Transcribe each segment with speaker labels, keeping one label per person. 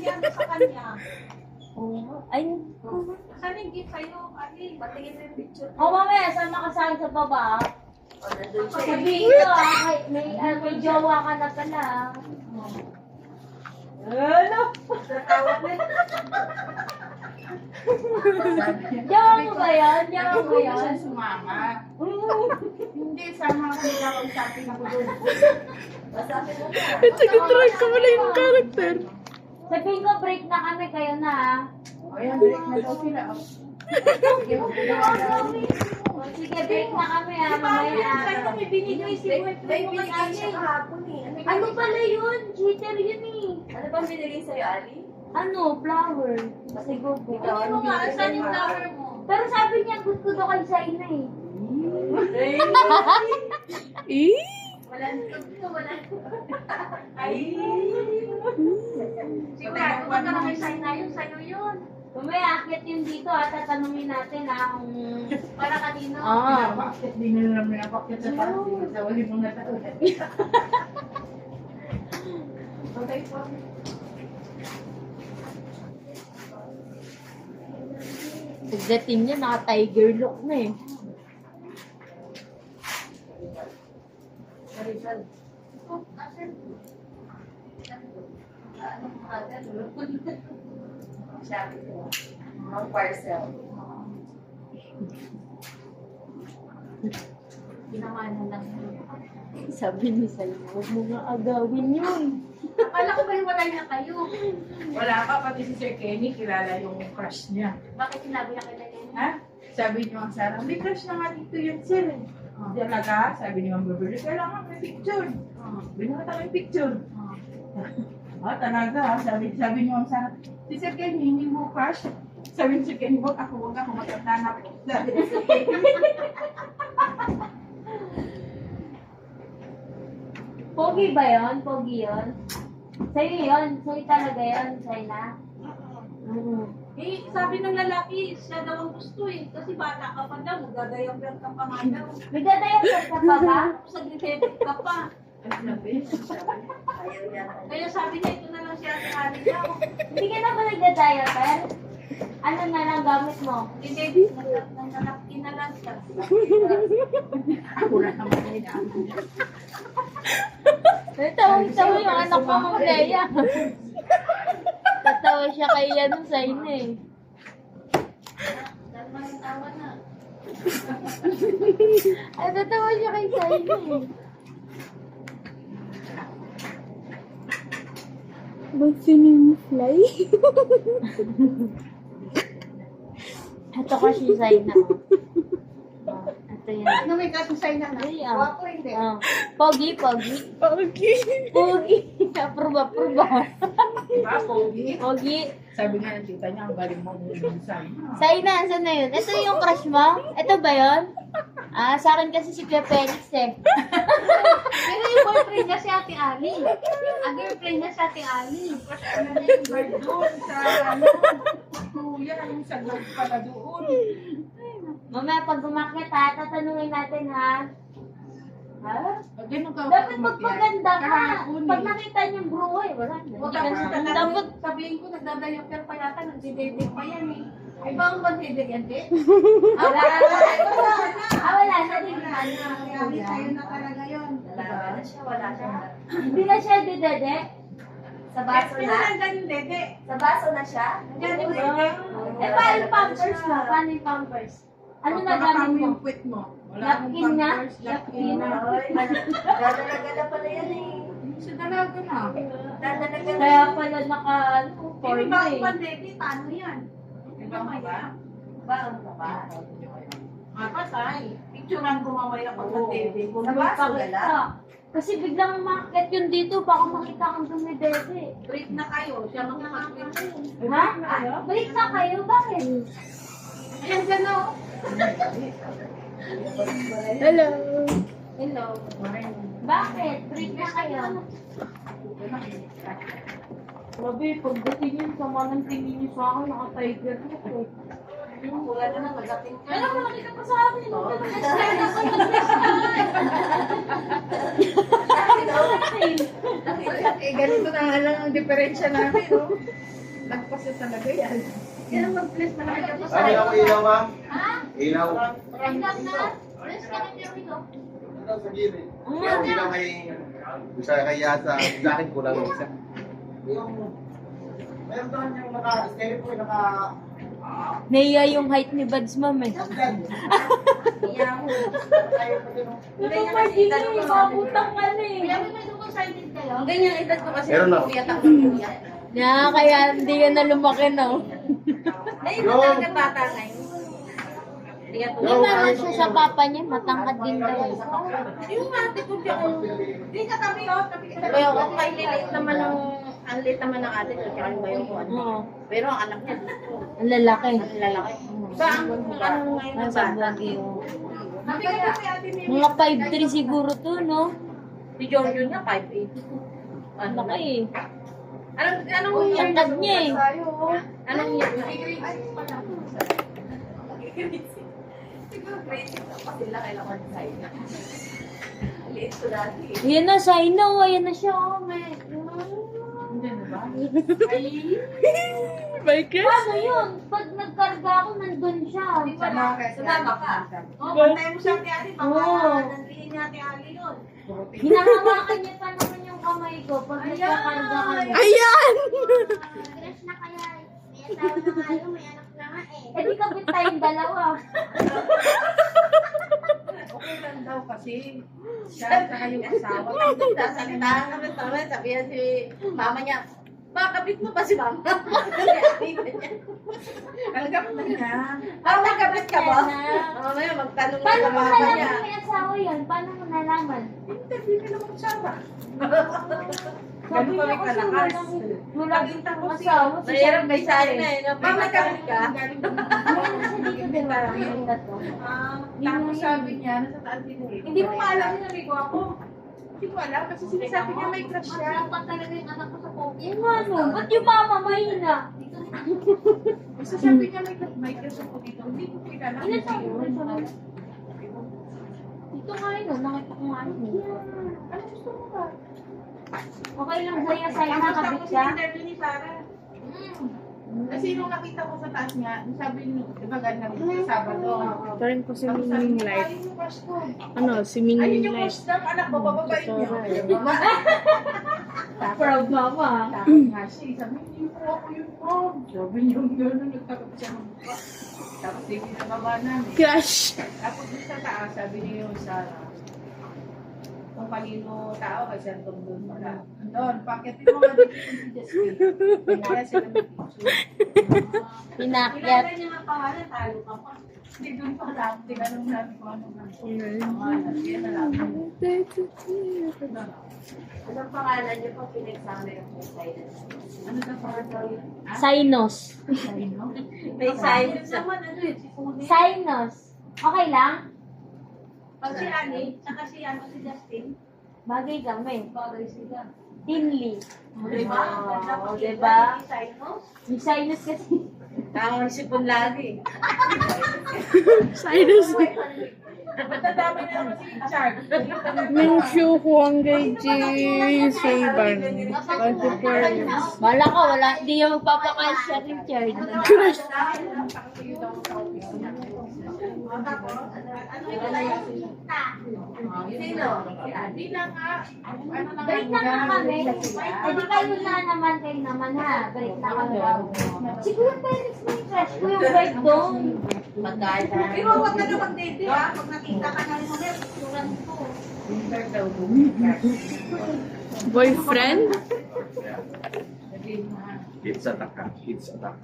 Speaker 1: yan sa kanya.
Speaker 2: Oo. Ay,
Speaker 1: Saan yung gift sa'yo, Ali? Patingin mo yung picture.
Speaker 2: oh, mamaya, sama ka sa akin sa baba.
Speaker 3: O, nandun siya.
Speaker 2: Sabihin ko, may jowa ka na pala. Ano?
Speaker 1: Natawa na.
Speaker 2: Jowa mo ba yan? Jowa mo
Speaker 1: Hindi
Speaker 2: yan?
Speaker 1: siya sumama. Hindi, sama ko nila kung sabi na ko doon.
Speaker 3: Masabi mo na.
Speaker 2: Nag-try ko muna yung character. Sabihin ko, break na kami, kayo na ah.
Speaker 1: O yan, break na daw sila. O. Sige,
Speaker 2: Sige, break na kami ah, mamaya.
Speaker 1: Sa'yo may binigay si
Speaker 3: May
Speaker 1: boyfriend mo kay
Speaker 3: binigay siya
Speaker 1: Ali.
Speaker 3: kahapon eh.
Speaker 2: Ano pala yun? Cheater yun eh.
Speaker 3: Ano bang binigay sa'yo, Ali?
Speaker 2: Ano? Flower. Kasi go po.
Speaker 1: Ano mo nga, saan yung flower mo?
Speaker 2: Pero sabi niya, gusto daw kayo sa ina eh.
Speaker 3: Wala nito, wala.
Speaker 1: Ay! Sige, huwag ka na kay Saina yun, sa'yo yun.
Speaker 2: Mamaya, akit yun dito at tatanungin natin kung...
Speaker 1: Para kanino?
Speaker 4: Bakit di na naman napakit sa pati sa wali mga taon?
Speaker 1: Okay po.
Speaker 2: Pagdating niya, naka-tiger look na eh.
Speaker 3: Rizal.
Speaker 1: Oh, asan?
Speaker 3: Ano mga Sabi ko. Ang parcel.
Speaker 1: Ginamanan lang.
Speaker 2: Sabi ni Salmo, huwag mo nga agawin yun.
Speaker 1: Akala ko ba hiwalay na kayo?
Speaker 4: Wala ka, pati si Sir Kenny, kilala yung crush niya.
Speaker 1: Bakit sinabi na kayo na yan?
Speaker 4: Ha? Sabi niyo ang Sarah, may crush na nga dito yun, Sir. Talaga, sabi niyo ang Beverly, kailangan may picture. Binata may picture. Talaga, sabi niyo ang Sarah, si Sir Kenny, hindi mo crush. Sabi ni Sir Kenny, wag ako matanda na ako. Sabi ni Sir Kenny.
Speaker 2: Pogi ba yun? Pogi yun? Sa'yo yun? Sa'yo talaga yun? Sa'yo na?
Speaker 1: Eh, sabi ng lalaki, siya daw ang gusto eh. Kasi bata ka pa daw, magdadayang ka pa nga daw.
Speaker 2: May dadayang ka pa ba?
Speaker 1: Sa grade ka pa.
Speaker 3: Ayaw niya.
Speaker 1: Kaya sabi niya, ito na lang si Ate Ali daw.
Speaker 2: Hindi ka na ba nagda-diaper? Ano na lang gamit mo?
Speaker 1: Hindi, nangalaki na lang siya.
Speaker 4: Ako na naman niya.
Speaker 2: Tawa yung anak ko mong Leia. Tatawa siya kay ano sa ina eh.
Speaker 1: Dalawa yung tawa na.
Speaker 2: Ay, tatawa siya kay sa ina eh.
Speaker 5: What's your name, Fly?
Speaker 2: Ito kasi sa ina. Ito yan.
Speaker 1: Ano may katusay na na?
Speaker 2: Ay, ah.
Speaker 1: Wapo hindi.
Speaker 2: Pogi.
Speaker 5: Okay.
Speaker 2: Pogi. Approve.
Speaker 4: Diba, Pogi?
Speaker 2: Pogi.
Speaker 4: Sabi nga ng tita niya, ang galing mo minsan.
Speaker 2: Sa ina, saan na yun? Ito yung crush mo? Ito ba yun? Sa akin kasi si Kuya Felix eh.
Speaker 1: Pero yung boyfriend niya si Ate Ali. Ang girlfriend niya si Ate Ali.
Speaker 4: Ano na yung bird doon sa ano? Kuya, yung saglag pala doon.
Speaker 2: Mamaya pag umakit ha, tatanungin natin ha. Ha?
Speaker 4: Ganun ka
Speaker 2: Dapat magpaganda ka.
Speaker 4: Kahapon
Speaker 2: Pag
Speaker 4: eh.
Speaker 2: nakita niyong bruhay, wala na.
Speaker 1: Huwag
Speaker 2: Hindi
Speaker 1: ka
Speaker 2: ka
Speaker 1: na
Speaker 2: na. Dapat,
Speaker 1: sabihin ko, nagdadayopter pa yata, nagdidedate pa yan eh. Ay ba ang bandideyante?
Speaker 2: wala na. Wala na. Di na.
Speaker 1: Kaya sa'yo na talaga yun.
Speaker 3: Dalaga na siya, wala siya.
Speaker 2: Hindi na siya didede.
Speaker 3: Sa baso na?
Speaker 1: Pinalagyan yung dede.
Speaker 3: Sa baso na siya?
Speaker 1: Nandiyan yung dede.
Speaker 2: Eh, paano yung pampers mo? Paano yung pampers? Ano na gamit mo?
Speaker 4: yung puwet mo. Wala akong
Speaker 2: Napkin na?
Speaker 4: pampers, napkin na.
Speaker 3: Ay, dadalaga na pala yan eh.
Speaker 4: Sa dalaga na.
Speaker 3: Dadalaga na.
Speaker 2: Kaya pala naka,
Speaker 1: Hindi
Speaker 2: forma
Speaker 1: ba
Speaker 2: eh.
Speaker 1: ang pandede? Paano yan?
Speaker 4: Ikaw mo ba?
Speaker 3: Baon ka ba?
Speaker 1: Mapatay. Picturean ko mamaya pag ng dede.
Speaker 3: Sa baso na lang.
Speaker 2: Kasi biglang umakit yun dito, baka makita kang dumidede.
Speaker 1: Break na kayo. Siya magkakaswim.
Speaker 2: Ha? Balik na kayo, bakit?
Speaker 1: Ayan dyan o.
Speaker 5: Hello.
Speaker 2: Hello. Bakit? Break na kayo. Grabe, pagdating yun, sama ng tingin niyo sa akin, naka-tiger ako.
Speaker 1: Wala na nang magating ka.
Speaker 2: Ano mo, nakita pa sa akin.
Speaker 4: Eh, ganito na nga lang ang diferensya namin, no? Lagpas na talaga yan.
Speaker 3: Kaya mag-bless na lang ako
Speaker 6: Sabi ako ilaw, ma'am.
Speaker 1: Ha?
Speaker 6: Ilaw.
Speaker 1: Ay, lang na. Bless ka na kaya ito.
Speaker 6: Ilaw sa gilid. Yung ilaw kay... Sa kay Yasa. Sa akin kulang yung isa. Yung... Meron doon yung naka-stereo po, naka...
Speaker 2: Naiya yung height ni Buds, ma'am eh.
Speaker 1: Hindi niya kasi edad ko. Mabutang ka na eh. Kaya may dugo-sided kayo?
Speaker 3: Ang ganyan edad ko kasi
Speaker 6: Meron na.
Speaker 3: puyat ako ng puyat.
Speaker 2: Kaya hindi ka na lumaki, no?
Speaker 3: Ay, iba talaga bata ngayon. Hindi ka
Speaker 2: Yung naman siya sa papa niya, matangkad din daw eh.
Speaker 3: Yung ate ko siya kung...
Speaker 1: Hindi ka tabi oh. Tabi ka tabi.
Speaker 3: Kaya ako kay lilit naman ng... Ang lilit naman ng ate ko, tsaka yung bayo ko.
Speaker 2: Oo.
Speaker 3: Pero ang anak niya,
Speaker 2: Ang lalaki.
Speaker 3: ang lalaki. Ba, ang ano ngayon ng
Speaker 2: Nasa
Speaker 3: bata?
Speaker 2: Baguio.
Speaker 1: Tabi ka tabi ate Mimi.
Speaker 2: Mga 5'3 siguro to, no?
Speaker 3: Si Giorgio niya, 5'8".
Speaker 2: Ang laki eh.
Speaker 3: Anong year
Speaker 2: Tangkad niya eh.
Speaker 3: Anong year na?
Speaker 1: Siguro grade 6 pa sila kailangan sa ina. Liit ko dati.
Speaker 2: Ayan na, Saino. Ayan na siya. Oh, may...
Speaker 4: Hindi na ba?
Speaker 5: My crush?
Speaker 2: Paano yun? Pag nagkarga ako, nandun siya.
Speaker 1: Sumama ka. Oh, pantay mo siya ate Ali. Baka
Speaker 2: Oo.
Speaker 1: nandiin niya ate Ali yun.
Speaker 2: Hinahawakan niya pa naman yung kamay ko pag nagkakarga kami.
Speaker 5: Ayan!
Speaker 2: Crush na kaya. May asawa na nga yun, may anak na nga eh. Eh di kapit tayong dalawa.
Speaker 4: Okay lang daw kasi. Siya sa yung asawa.
Speaker 3: Sasalitahan namin naman, sabihan si mama niya, makakabit mo ba si mama?
Speaker 4: Tanggap na niya.
Speaker 3: Ah, magkabit ka ba?
Speaker 2: Na.
Speaker 3: Mamaya magtanong
Speaker 2: Paano
Speaker 3: sa
Speaker 2: mo
Speaker 3: mama niya.
Speaker 2: nalaman may asawa yan? Paano mo nalaman?
Speaker 4: Interview ka naman siya ba?
Speaker 2: Sabi
Speaker 4: Ganun
Speaker 2: niya
Speaker 4: kami
Speaker 2: kasi
Speaker 4: kalakas.
Speaker 2: walang asawa.
Speaker 3: Mahirap may sayo na eh. no? Mama, magkabit ka?
Speaker 4: Galing
Speaker 2: Ngayon na siya dito din ba? Yung dato.
Speaker 4: Tapos sabi niya, nasa taas din eh.
Speaker 1: Hindi mo maalam yung narigo ako.
Speaker 4: Hindi ko alam kasi sinasabi niya may crush siya.
Speaker 1: Masipag talaga yung anak ko sa pogi.
Speaker 2: Yung ano, ba't yung mama mahina?
Speaker 4: Basta sabi niya may crush ako dito. Hindi ko kilala.
Speaker 2: Ilan taon mo siya? Dito nga yun, oh, nakita ko nga yun.
Speaker 4: Ano gusto mo ba?
Speaker 2: Okay lang sa'yo, sa'yo
Speaker 1: Tapos
Speaker 2: nakabit
Speaker 1: tapos
Speaker 2: ka?
Speaker 1: yung interview ni Sarah.
Speaker 4: Kasi nung nakita ko sa taas niya, sabi niyo, di ba ganun kami sa Sabado.
Speaker 5: Turn ko si
Speaker 4: Tapos sabi
Speaker 5: Mingming
Speaker 4: niya,
Speaker 5: Light.
Speaker 4: ayun yung crush ko.
Speaker 5: Ano, si
Speaker 4: Ayun
Speaker 5: Mingming
Speaker 4: yung
Speaker 5: Light.
Speaker 4: crush ng anak ko, bababain niya.
Speaker 2: Proud mama.
Speaker 4: Takot nga siya. Sabi niya, hindi po ako yung mom. Sabi niya, gano'n, nagtakot siya ng mukha. Tapos di pinababa namin.
Speaker 5: Crush!
Speaker 4: Tapos dun sa taas, sabi niya yung Sarah, kung kanino tao, kasi andun doon wala. Doon, pakitin mo nga dito yung si Jasmine. Kaya sila may picture.
Speaker 2: Pinakyat.
Speaker 1: Kilala niya nga pangalan, talo ka pa.
Speaker 4: Hindi doon pa lang, tinanong namin kung ano nga. Pangalan, kaya na lang.
Speaker 3: Anong pangalan niyo pag pinagsama yung excited?
Speaker 4: Ano na pangalan?
Speaker 2: Sinus.
Speaker 3: May sign sa...
Speaker 1: Naman ano yun, si Pune.
Speaker 2: Sinus. Okay lang?
Speaker 1: Pag si Annie, saka si si Justin,
Speaker 2: Bagay kami.
Speaker 1: bagay sila.
Speaker 2: Tinli.
Speaker 1: Diba? Ang ganda
Speaker 3: Oo,
Speaker 1: pag
Speaker 3: diba?
Speaker 1: Sinus.
Speaker 2: May sinus kasi.
Speaker 3: Tama ang sipon lagi.
Speaker 5: Sinus.
Speaker 4: Matadami na naman si Richard.
Speaker 5: Ming Shu Huang Gai Ji Seiban. 24.
Speaker 2: Wala ka, wala. Hindi yung magpapakasya, Richard.
Speaker 5: Crush!
Speaker 3: Sino?
Speaker 4: Hindi na nga. Ano na
Speaker 2: Break na nga kami. Eh di kayo na naman, kayo naman ha. Break na kami. Si Kuya Felix may crush ko yung break doon.
Speaker 3: Pagkain na.
Speaker 1: Pero huwag ka na mag-date ha. Pag nakita ka na rin ulit, suran ko.
Speaker 4: Winter daw.
Speaker 5: Boyfriend?
Speaker 4: Sabi na.
Speaker 6: Kids attack ka. Kids attack.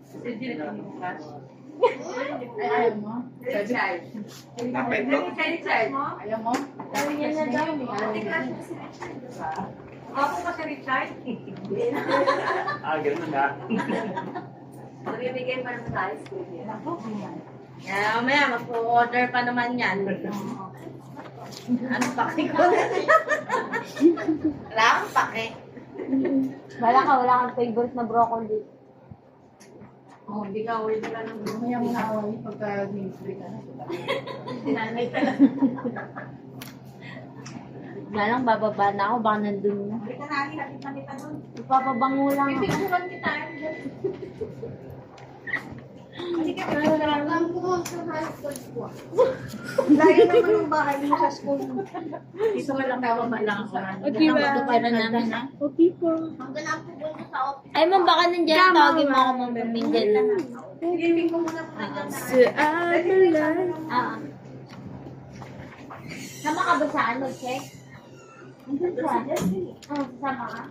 Speaker 4: Kasi hindi na kami crush. Ay, ayaw mo?
Speaker 3: Richard.
Speaker 6: Tapet to.
Speaker 1: Richard mo?
Speaker 4: Ayaw mo?
Speaker 2: Sabi niya na daw.
Speaker 1: Ate crush mo si Richard, diba? Ako pa si Richard.
Speaker 6: Ganun na.
Speaker 3: Magbibigay pa naman tayo school niya. Kaya mamaya, mag-order pa naman yan. Ano pake ko? Wala akong pake.
Speaker 2: Wala kang favorite na broccoli.
Speaker 3: Oh, hindi ka uwi ka ng
Speaker 4: Mamaya mo na away pagka nag-break ka na.
Speaker 3: sinanay ka lang.
Speaker 2: Nga lang, bababa na ako, baka nandun na.
Speaker 1: Halika na, halika na kita doon.
Speaker 2: Ipapabango lang ako.
Speaker 1: Pipicturan kita. Halika, pipicturan lang. Layo naman ang bahay mo sa school.
Speaker 3: Dito ka lang tawa ba lang ako.
Speaker 5: Okay ba?
Speaker 3: Magtuparan namin na.
Speaker 5: Okay po.
Speaker 2: Ay, ma'am, baka nandiyan. Tawagin mo ako, ma'am, paminggan.
Speaker 1: Silipin ko muna po na dyan.
Speaker 5: Sa amin.
Speaker 2: Ah. Sama ka ba sa ano, check? Andun siya. Sama ka.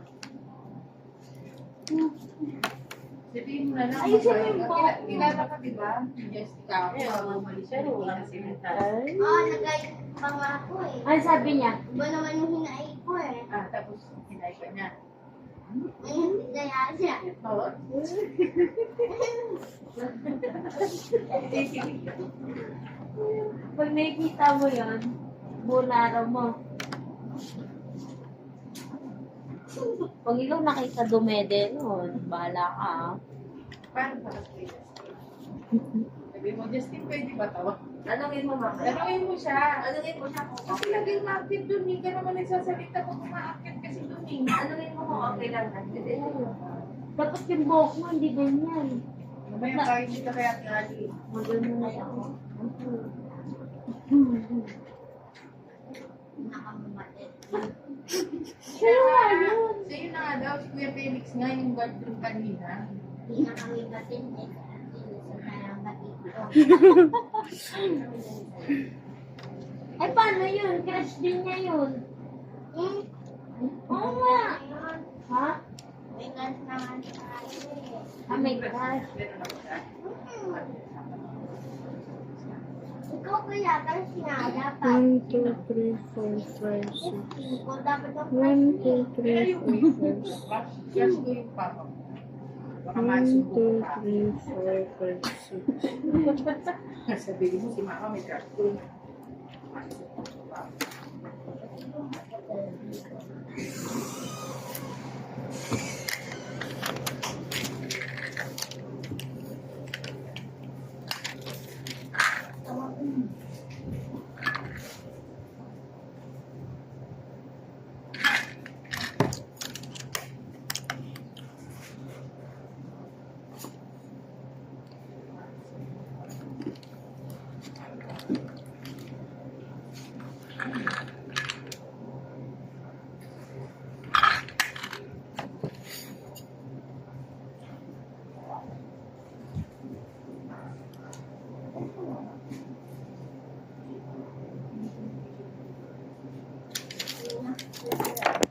Speaker 4: Sabihin mo na lang.
Speaker 2: Ayusin mo yung buhok mo.
Speaker 4: Kilala ka, di ba? Jessica. Ako, umalis siya. Wala na sila.
Speaker 2: Ano sabi niya?
Speaker 7: Iba naman yung hinaay ko eh.
Speaker 4: Tapos, hinay ka niya.
Speaker 7: Ngayon, kaya siya.
Speaker 4: Oo.
Speaker 2: Pag nakikita mo yun, bunaro mo. Pag ikaw nakita dumede nun, bahala ka.
Speaker 4: Paano para sa Justin? Sabi mo, Justin, pwede ba tawa?
Speaker 1: Tanungin mo, mama.
Speaker 4: Tanungin mo siya.
Speaker 1: Tanungin mo siya kung
Speaker 4: Kasi laging ma-active dun, hindi ka naman nagsasalita pag ma-active kasi dun eh.
Speaker 1: Tanungin mo kung okay lang na.
Speaker 2: Dapat yung buhok mo, hindi ganyan.
Speaker 4: Mamaya kayo dito kaya kali.
Speaker 2: Magano na siya.
Speaker 7: Nakamamatid.
Speaker 4: Sa'yo na nga daw, si Kuya Felix nga yung guard room kanina.
Speaker 7: Hindi na kami batin eh. Sa kanyang batin ko.
Speaker 2: Ay, paano yun? Crush din niya yun. Oo nga. Ha?
Speaker 7: May gas naman tayo eh.
Speaker 2: Ah, may crush.
Speaker 4: Meron ako siya.
Speaker 7: Ikaw kaya, kasi nga, dapat.
Speaker 5: 1, 2, 3, 4, 5, 6.
Speaker 7: Ikaw dapat ang
Speaker 5: 1, 2,
Speaker 4: Kaya
Speaker 5: 3,
Speaker 4: yung
Speaker 5: 4, 5.
Speaker 4: crush ko yung papa mo. Baka
Speaker 5: 1,
Speaker 4: masubo
Speaker 5: 2,
Speaker 4: ka.
Speaker 5: 3, 4, 5, 6.
Speaker 4: Sabihin mo si mama may crush ko.